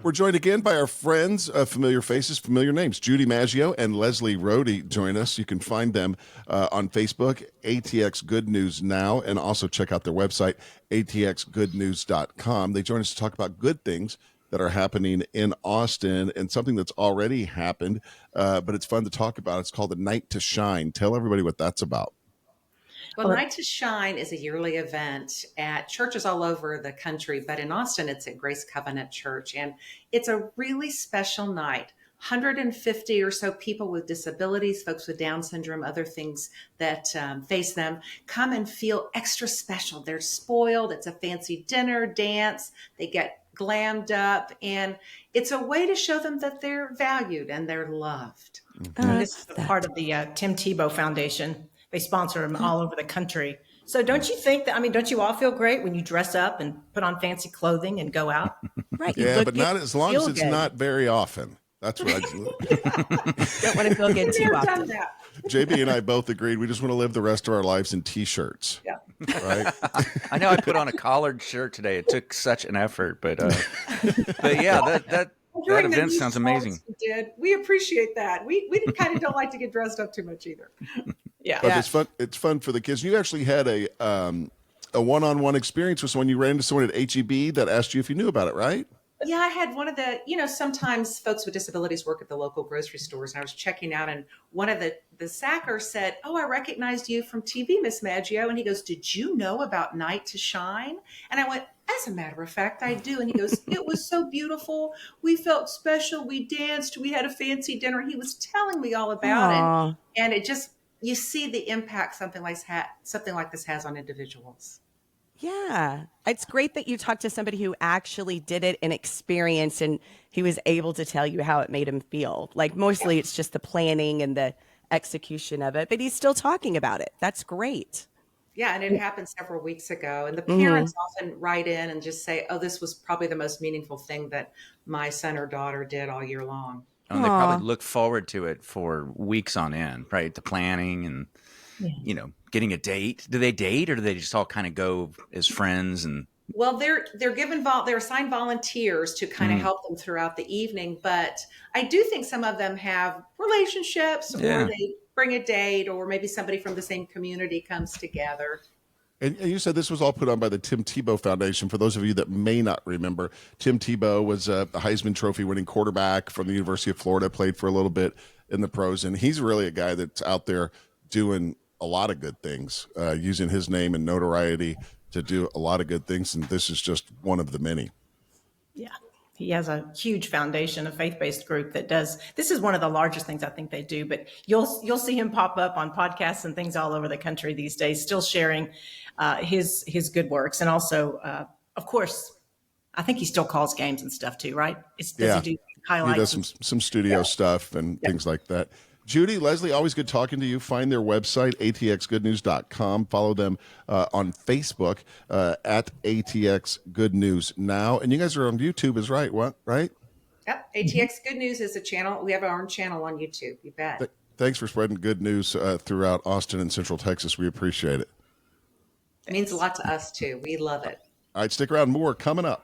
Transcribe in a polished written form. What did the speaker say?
We're joined again by our friends, familiar faces, familiar names. Judy Maggio and Leslie Rohde join us. You can find them on Facebook, ATX Good News Now, and also check out their website, atxgoodnews.com. They join us to talk about good things that are happening in Austin and something that's already happened, but it's fun to talk about. It's called the Night to Shine. Tell everybody what that's about. Well, Night to Shine is a yearly event at churches all over the country, but in Austin, it's at Grace Covenant Church. And it's a really special night. 150 or so people with disabilities, folks with Down syndrome, other things that face them, come and feel extra special. They're spoiled. It's a fancy dinner, dance. They get glammed up. And it's a way to show them that they're valued and they're loved. This is part of the Tim Tebow Foundation. They sponsor them all over the country. So don't you think that, don't you all feel great when you dress up and put on fancy clothing and go out? Right. Yeah, but not as long as it's not very often. That's what I don't want to feel good too often. JB and I both agreed we just want to live the rest of our lives in T-shirts. Yeah. Right? I know I put on a collared shirt today. It took such an effort, but yeah, that event sounds amazing. We appreciate that. We kind of don't like to get dressed up too much either. Yeah. But it's fun. It's fun for the kids. You actually had a one-on-one experience with someone. You ran into someone at HEB that asked you if you knew about it, right? Yeah, I had one of the, sometimes folks with disabilities work at the local grocery stores, and I was checking out, and one of the Sackers said, "Oh, I recognized you from TV, Miss Maggio." And he goes, "Did you know about Night to Shine?" And I went, "As a matter of fact, I do." And he goes, "It was so beautiful. We felt special. We danced. We had a fancy dinner." He was telling me all about it. And it just, you see the impact something like this has on individuals. Yeah. It's great that you talked to somebody who actually did it and experienced, and he was able to tell you how it made him feel. Like mostly it's just the planning and the execution of it, but he's still talking about it. That's great. Yeah, and it happened several weeks ago. And the parents often write in and just say, "Oh, this was probably the most meaningful thing that my son or daughter did all year long." And they probably look forward to it for weeks on end, right? The planning and, getting a date. Do they date, or do they just all kind of go as friends? And well, they're assigned volunteers to kind of help them throughout the evening. But I do think some of them have relationships, or they bring a date, or maybe somebody from the same community comes together. And you said this was all put on by the Tim Tebow Foundation. For those of you that may not remember, Tim Tebow was a Heisman Trophy winning quarterback from the University of Florida, played for a little bit in the pros. And he's really a guy that's out there doing a lot of good things, using his name and notoriety to do a lot of good things. And this is just one of the many. Yeah. He has a huge foundation, a faith-based group that does. This is one of the largest things I think they do, but you'll see him pop up on podcasts and things all over the country these days, still sharing his good works. And also, of course, I think he still calls games and stuff too, right? Does he do highlights? He does some studio stuff and things like that. Judy, Leslie, always good talking to you. Find their website, atxgoodnews.com. Follow them on Facebook at ATX Good News Now. And you guys are on YouTube, is right? What? Right? Yep. ATX Good News is a channel. We have our own channel on YouTube. You bet. Thanks for spreading good news throughout Austin and Central Texas. We appreciate it. It means a lot to us, too. We love it. All right, stick around. More coming up.